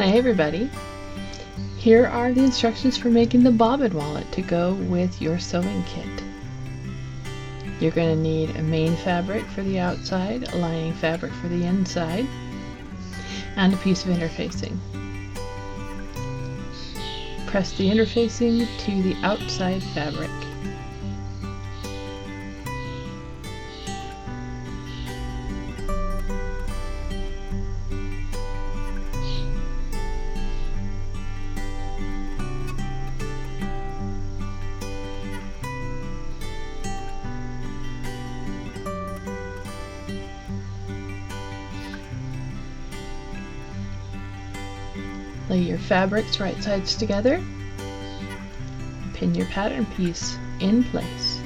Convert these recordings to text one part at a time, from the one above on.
Hi everybody. Here are the instructions for making the Bobbin Wallet to go with your sewing kit. You're going to need a main fabric for the outside, a lining fabric for the inside, and a piece of interfacing. Press the interfacing to the outside fabric. Lay your fabrics right sides together and pin your pattern piece in place.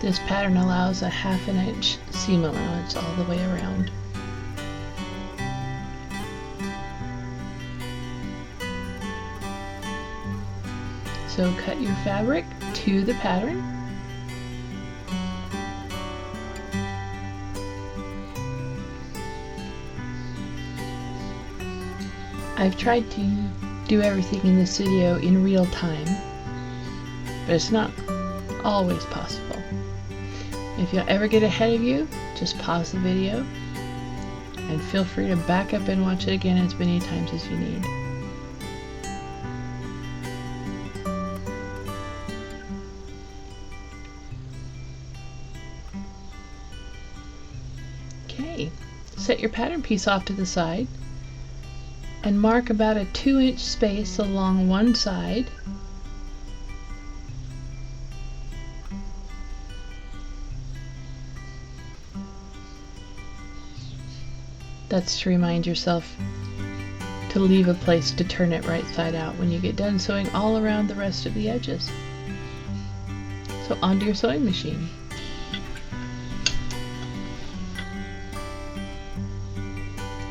This pattern allows a 1/2 inch seam allowance all the way around. So cut your fabric to the pattern. I've tried to do everything in this video in real time, but it's not always possible. If you ever get ahead of you, just pause the video and feel free to back up and watch it again as many times as you need. Okay, set your pattern piece off to the side and mark about a 2-inch space along one side. That's to remind yourself to leave a place to turn it right side out when you get done sewing all around the rest of the edges. So onto your sewing machine.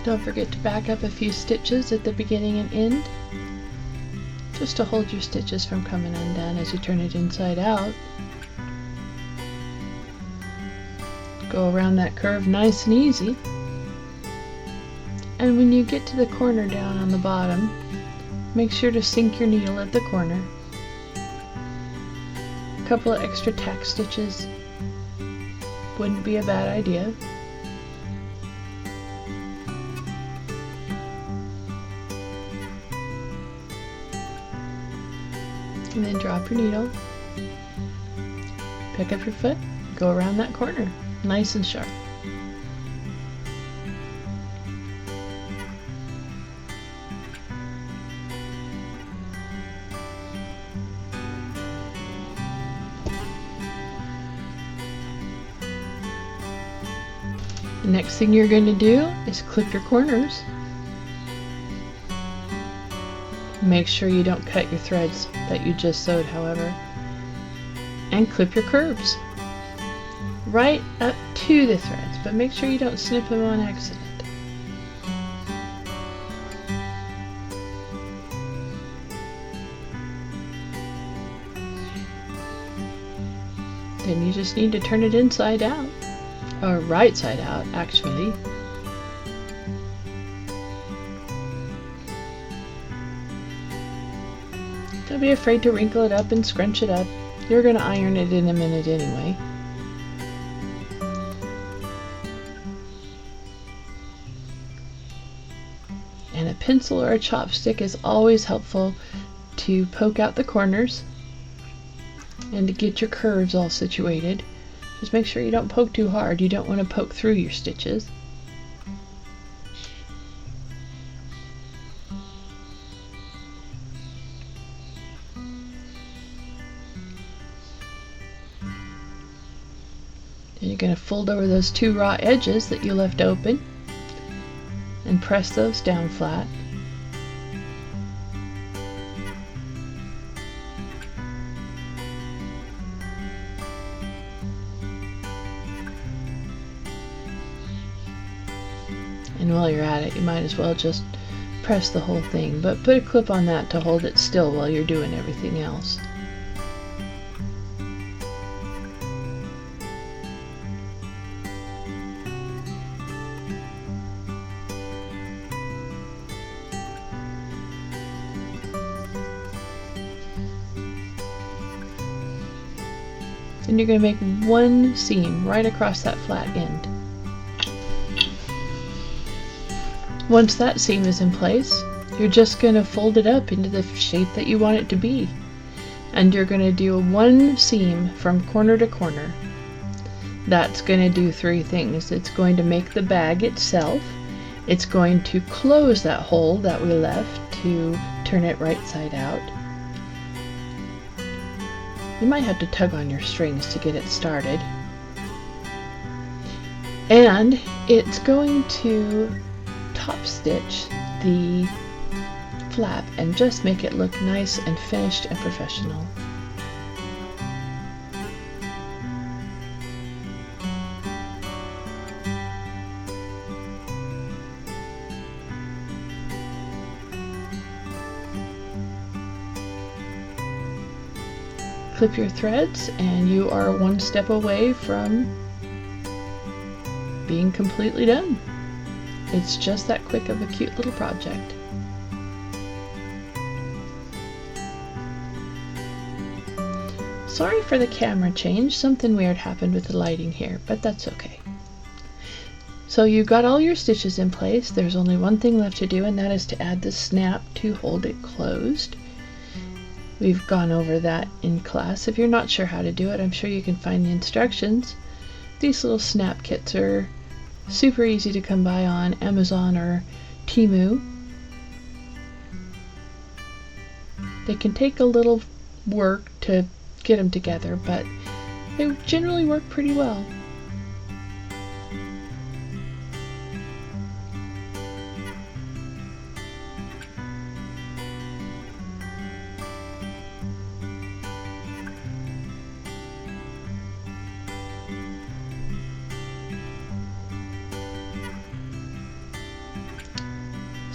Don't forget to back up a few stitches at the beginning and end, just to hold your stitches from coming undone as you turn it inside out. Go around that curve nice and easy. And when you get to the corner down on the bottom, make sure to sink your needle at the corner. A couple of extra tack stitches wouldn't be a bad idea. And then drop your needle, pick up your foot, go around that corner, nice and sharp. The next thing you're going to do is clip your corners. Make sure you don't cut your threads that you just sewed, however, and clip your curves right up to the threads, but make sure you don't snip them on accident. Then you just need to turn it inside out, or right side out actually. Don't be afraid to wrinkle it up and scrunch it up. You're going to iron it in a minute anyway. And a pencil or a chopstick is always helpful to poke out the corners and to get your curves all situated. Just make sure you don't poke too hard. You don't want to poke through your stitches. And you're going to fold over those 2 raw edges that you left open and press those down flat. And while you're at it, you might as well just press the whole thing, but put a clip on that to hold it still while you're doing everything else. and you're going to make one seam right across that flat end. Once that seam is in place, you're just going to fold it up into the shape that you want it to be. And you're going to do one seam from corner to corner. That's going to do three things. It's going to make the bag itself. It's going to close that hole that we left to turn it right side out. You might have to tug on your strings to get it started. And it's going to top stitch the flap and just make it look nice and finished and professional. Clip your threads and you are one step away from being completely done. It's just that quick of a cute little project. Sorry for the camera change, something weird happened with the lighting here, but that's okay. So you got all your stitches in place. There's only one thing left to do, and that is to add the snap to hold it closed. We've gone over that in class. If you're not sure how to do it, I'm sure you can find the instructions. These little snap kits are super easy to come by on Amazon or Temu. They can take a little work to get them together, but they generally work pretty well.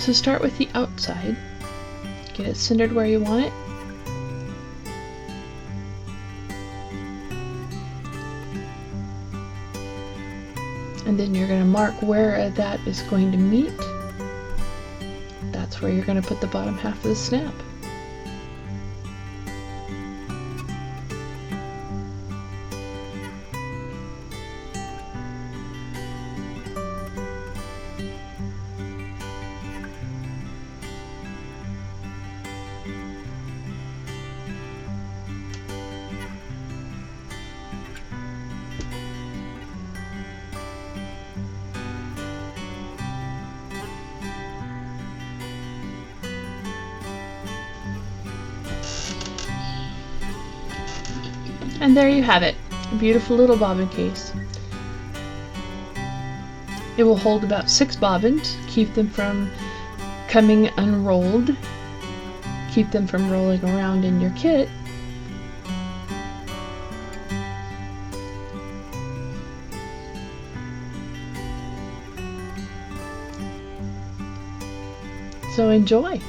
So start with the outside, get it centered where you want it. And then you're going to mark where that is going to meet. That's where you're going to put the bottom half of the snap. And there you have it, a beautiful little bobbin case. It will hold about 6 bobbins, keep them from coming unrolled, keep them from rolling around in your kit. So enjoy!